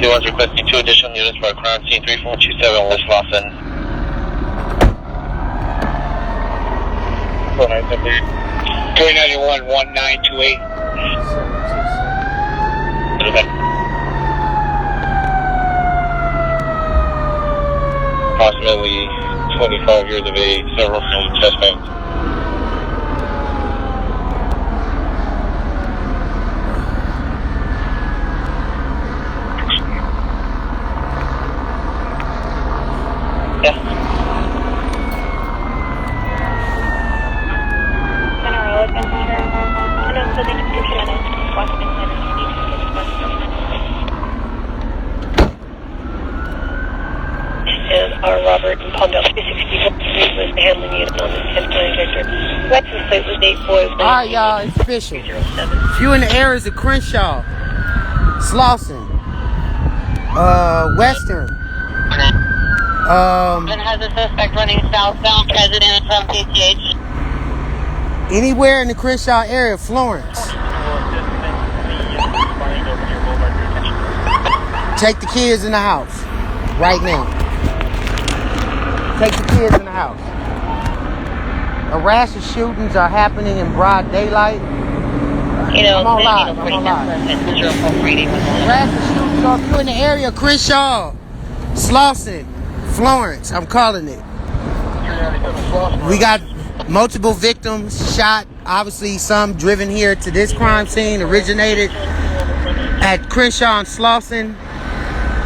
was requesting 2 additional units for a crime scene 3427 West Slauson. 391 1928. Approximately 25 years of age, several from chest pain. Robert and Palmdale 360 was the handling unit on the 10-9 Victor. License plate was 8 boys. Alright, y'all, it's official. If you in the areas of Crenshaw, Slauson, Western, has a suspect running southbound resident from PTH. Anywhere in the Crenshaw area, Florence. Take the kids in the house right now. Take the kids in the house. A rash of shootings are happening in broad daylight. I'm on live. A rash of shootings. So if you're in the area of Crenshaw, Slauson, Florence, I'm calling it. We got multiple victims shot. Obviously, some driven here to this crime scene. Originated at Crenshaw and Slauson.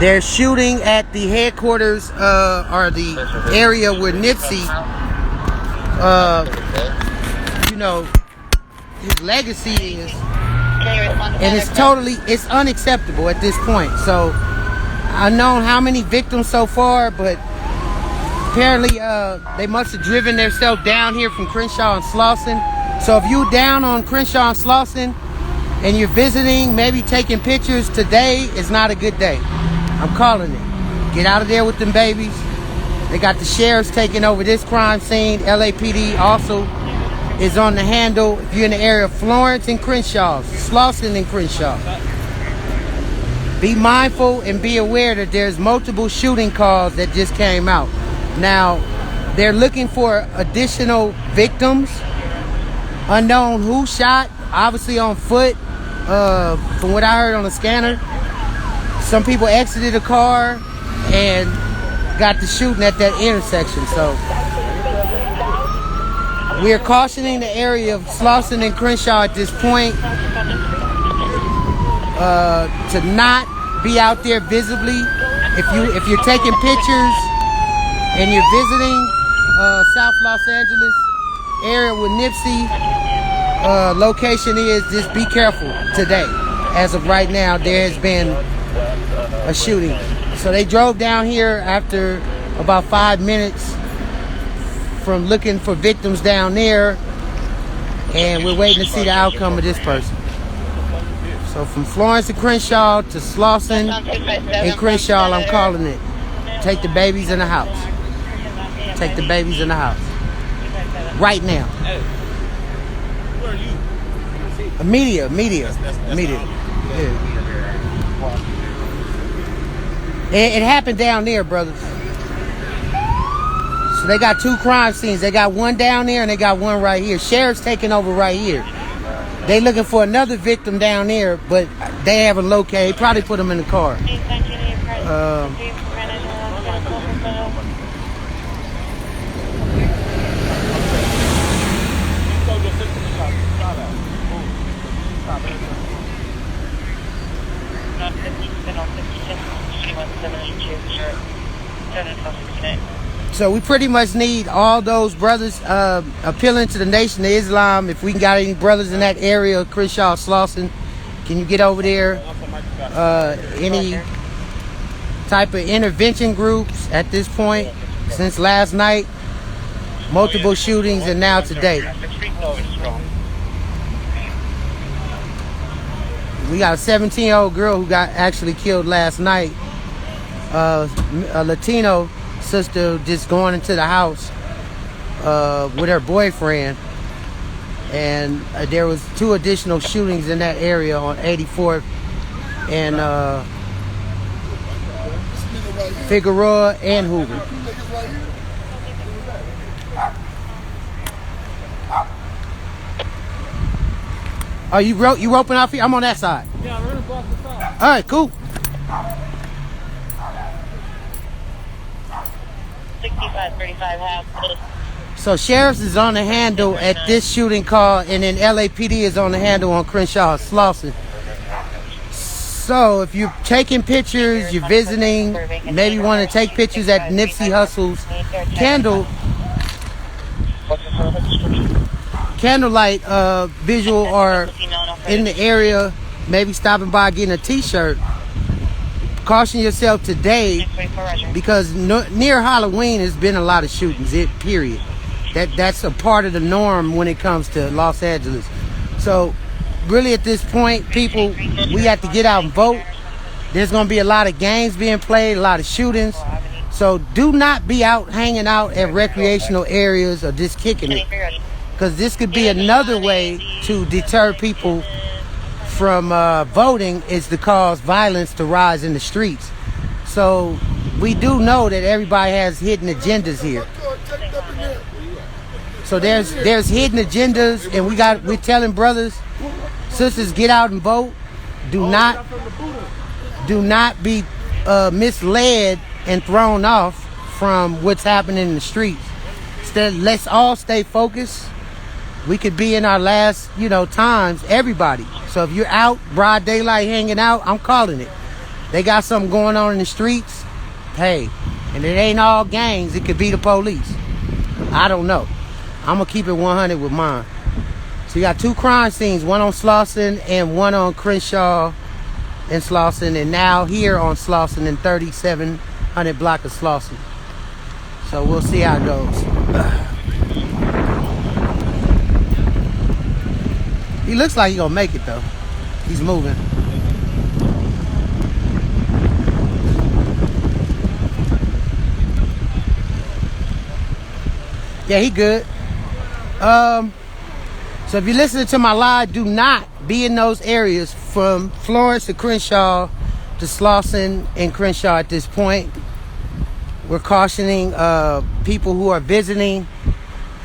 They're shooting at the headquarters, or the area where nipsey, his legacy is. And it's unacceptable at this point. So, unknown how many victims so far, but apparently they must have driven themselves down here from Crenshaw and Slauson. So if you down on Crenshaw and Slauson and you're visiting, maybe taking pictures, today is not a good day. I'm calling it. Get out of there with them babies. They got the sheriffs taking over this crime scene. LAPD also is on the handle. If you're in the area of Florence and Crenshaw, Slauson and Crenshaw, be mindful and be aware that there's multiple shooting calls that just came out. Now, they're looking for additional victims. Unknown who shot, obviously on foot, from what I heard on the scanner. Some people exited the car and got to shooting at that intersection. So we're cautioning the area of Slauson and Crenshaw at this point to not be out there visibly. If you're taking pictures and you're visiting South Los Angeles area where Nipsey location is, just be careful today. As of right now, there has been a shooting. So they drove down here after about 5 minutes from looking for victims down there, and we're waiting to see the outcome of this person. So from Florence and Crenshaw to Slauson and Crenshaw, I'm calling it. Take the babies in the house. Take the babies in the house. Right now. Where are you? Media. Yeah. It happened down there, brothers. So they got 2 crime scenes. They got one down there and they got one right here. Sheriff's taking over right here. They looking for another victim down there, but they haven't located. Probably put them in the car. So we pretty much need all those brothers appealing to the Nation of Islam. If we got any brothers in that area, Crenshaw, Slauson, can you get over there? Any type of intervention groups at this point since last night? Multiple shootings and now today. We got a 17-year-old girl who got actually killed last night. A Latino sister just going into the house with her boyfriend, and there was 2 additional shootings in that area on 84th and Figueroa, and Hoover. Oh, you roping out here? I'm on that side. Yeah, I'm running off the side. All right, cool. 6535 half. So sheriffs is on the handle at this shooting call, and then LAPD is on the handle on Crenshaw, Slauson. So if you're taking pictures, you're visiting, maybe want to take pictures at Nipsey Hussle's candlelight visual, or in the area, maybe stopping by getting a t-shirt. Caution yourself today, because near Halloween has been a lot of shootings, period. That's a part of the norm when it comes to Los Angeles. So really at this point, people, we have to get out and vote. There's going to be a lot of games being played, a lot of shootings. So do not be out hanging out at recreational areas or just kicking it, because this could be another way to deter people from voting, is to cause violence to rise in the streets. So we do know that everybody has hidden agendas here. So there's hidden agendas, and we're telling brothers, sisters, get out and vote. Do not be misled and thrown off from what's happening in the streets. Instead, let's all stay focused. We could be in our last, times, everybody. So if you're out, broad daylight, hanging out, I'm calling it. They got something going on in the streets. Hey, and it ain't all gangs. It could be the police. I don't know. I'm going to keep it 100 with mine. So you got two crime scenes, one on Slauson and one on Crenshaw and Slauson, and now here on Slauson and 3700 block of Slauson. So we'll see how it goes. He looks like he's going to make it, though. He's moving. Yeah, he good. So if you're listening to my live, do not be in those areas from Florence to Crenshaw to Slauson and Crenshaw at this point. We're cautioning people who are visiting,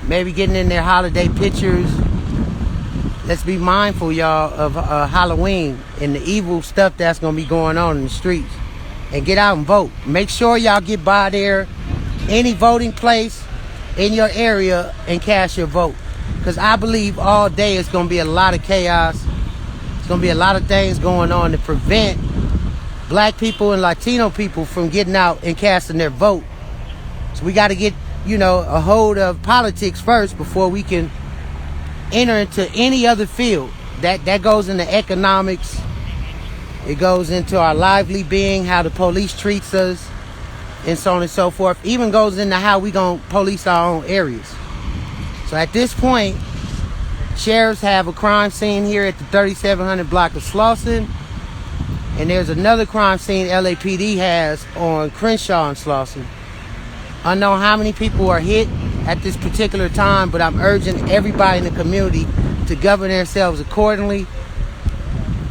maybe getting in their holiday pictures. Let's be mindful, y'all, of Halloween and the evil stuff that's going to be going on in the streets. And get out and vote. Make sure y'all get by there, any voting place in your area, and cast your vote. Because I believe all day it's going to be a lot of chaos. It's going to be a lot of things going on to prevent black people and Latino people from getting out and casting their vote. So we got to get, a hold of politics first before we can enter into any other field. That goes into economics. It goes into our lively being, how the police treats us, and so on and so forth. Even goes into how we gonna police our own areas. So at this point, sheriffs have a crime scene here at the 3700 block of Slauson, and there's another crime scene LAPD has on Crenshaw and Slauson. I don't know how many people are hit at this particular time, but I'm urging everybody in the community to govern themselves accordingly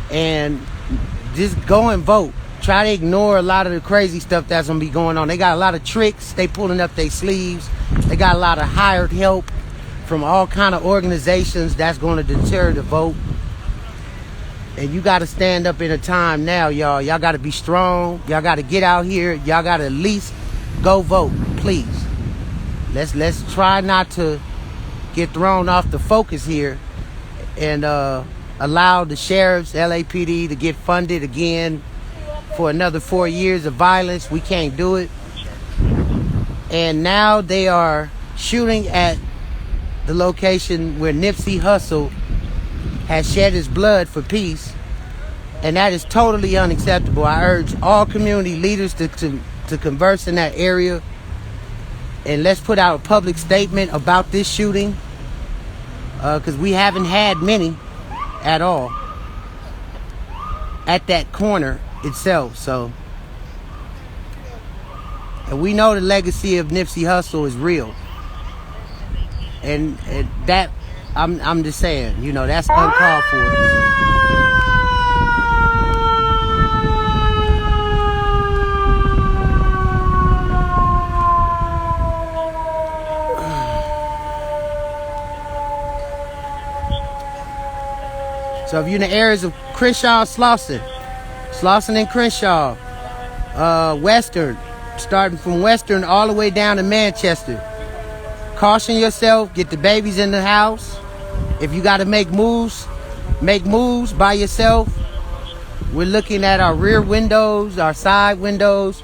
and just go and vote. Try to ignore a lot of the crazy stuff that's going to be going on. They got a lot of tricks. They pulling up their sleeves. They got a lot of hired help from all kind of organizations that's going to deter the vote. And you got to stand up in a time now, y'all. Y'all got to be strong. Y'all got to get out here. Y'all got to at least go vote, please. Let's try not to get thrown off the focus here and allow the sheriffs, LAPD, to get funded again for another 4 years of violence. We can't do it. And now they are shooting at the location where Nipsey Hussle has shed his blood for peace, and that is totally unacceptable. I urge all community leaders to converse in that area, and let's put out a public statement about this shooting, because we haven't had many at all at that corner itself. So, and we know the legacy of Nipsey Hussle is real, and that I'm just saying, that's uncalled for. if you're in the areas of Crenshaw, Slauson and Crenshaw, Western, starting from Western all the way down to Manchester. Caution yourself, get the babies in the house. If you got to make moves by yourself. We're looking at our rear windows, our side windows.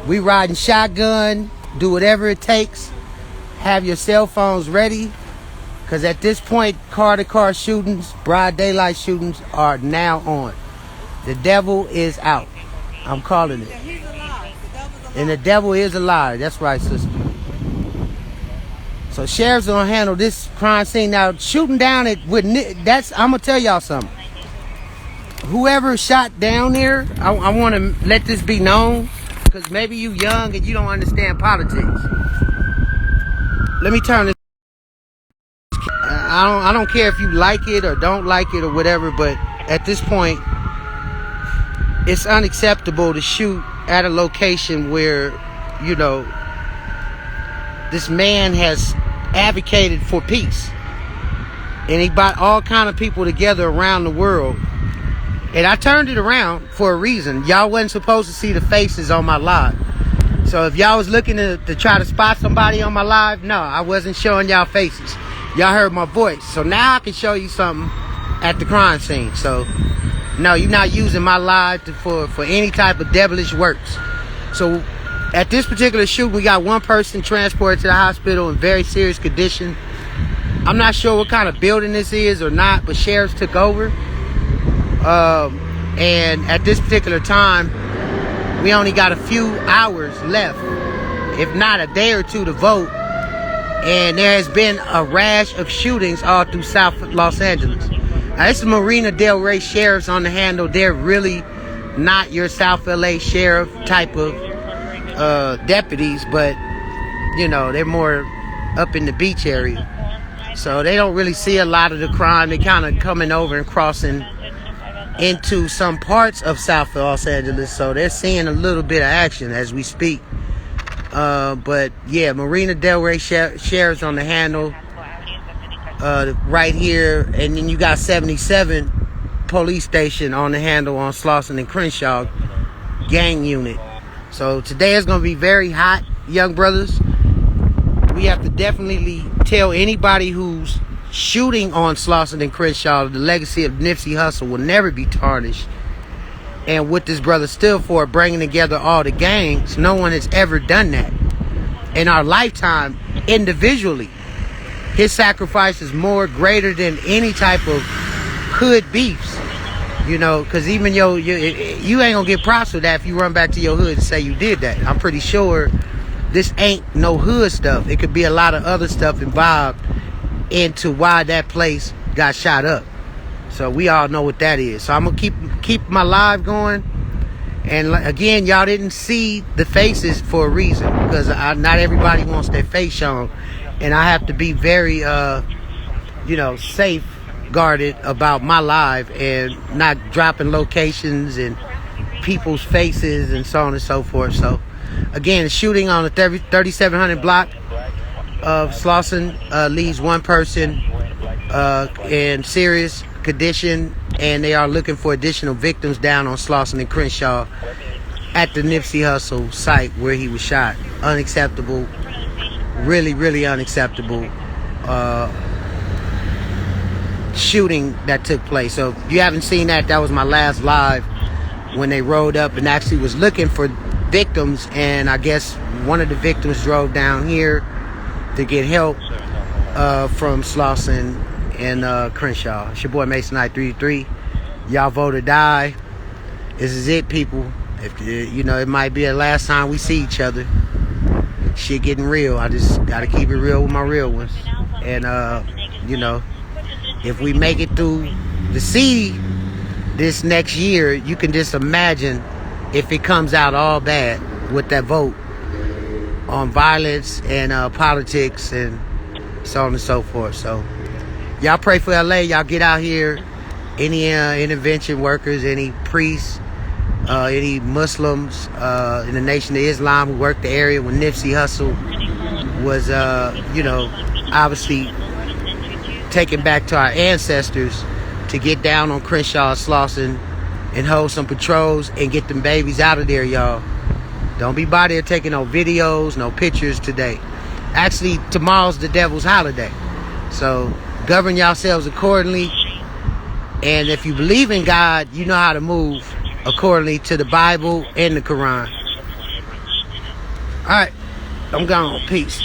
We riding shotgun, do whatever it takes. Have your cell phones ready, because at this point, car-to-car shootings, broad daylight shootings are now on. The devil is out. I'm calling it. And the devil is a lie. That's right, sister. So sheriff's gonna handle this crime scene. Now, shooting down it with that's, I'm gonna tell y'all something. Whoever shot down there, I want to let this be known, because maybe you young and you don't understand politics. Let me turn this. I don't care if you like it or don't like it or whatever, but at this point, it's unacceptable to shoot at a location where, you know, this man has advocated for peace, and he brought all kind of people together around the world. And I turned it around for a reason. Y'all wasn't supposed to see the faces on my live. So if y'all was looking to try to spot somebody on my live, no, I wasn't showing y'all faces. Y'all heard my voice. So now I can show you something at the crime scene. So no, you're not using my live for any type of devilish works. So at this particular shoot, we got one person transported to the hospital in very serious condition. I'm not sure what kind of building this is or not, but sheriffs took over. And at this particular time, we only got a few hours left, if not a day or two, to vote. And there has been a rash of shootings all through South Los Angeles. Now, this is Marina Del Rey sheriffs on the handle. They're really not your South LA sheriff type of deputies, but you know, they're more up in the beach area. So they don't really see a lot of the crime. They're kind of coming over and crossing into some parts of South Los Angeles, so they're seeing a little bit of action as we speak. But yeah, Marina Del Rey sheriff's on the handle right here, and then you got 77 police station on the handle on Slauson and Crenshaw gang unit. So today is going to be very hot, young brothers. We have to definitely tell anybody who's shooting on Slauson and Crenshaw, the legacy of Nipsey Hussle will never be tarnished. And what this brother stood for, bringing together all the gangs, no one has ever done that in our lifetime individually. His sacrifice is more greater than any type of hood beefs, you know, because even you ain't gonna get props for that if you run back to your hood and say you did that. I'm pretty sure this ain't no hood stuff. It could be a lot of other stuff involved into why that place got shot up. So we all know what that is. So I'm gonna keep my live going. And again, y'all didn't see the faces for a reason, because not everybody wants their face shown, and I have to be very you know, safe guarded about my live and not dropping locations and people's faces and so on and so forth. So again, shooting on the 3700 block of Slauson leaves one person in serious condition, and they are looking for additional victims down on Slauson and Crenshaw at the Nipsey Hussle site where he was shot. Unacceptable. Really, really unacceptable shooting that took place. So if you haven't seen that, that was my last live when they rode up and actually was looking for victims, and I guess one of the victims drove down here to get help from Slauson and Crenshaw. It's your boy Mason 933. Y'all vote or die. This is it, people. If you know, it might be the last time we see each other. Shit getting real. I just gotta keep it real with my real ones. And you know, if we make it through the sea this next year, you can just imagine if it comes out all bad with that vote on violence and politics and so on and so forth. So y'all pray for LA. Y'all get out here. Any intervention workers, any priests, any Muslims in the Nation of Islam who worked the area when Nipsey Hussle was, you know, obviously taken back to our ancestors. to get down on Crenshaw and Slauson and hold some patrols and get them babies out of there, y'all. Don't be by there taking no videos, no pictures today. Actually, tomorrow's the devil's holiday. So govern yourselves accordingly. And if you believe in God, you know how to move accordingly to the Bible and the Quran. All right, I'm gone. Peace.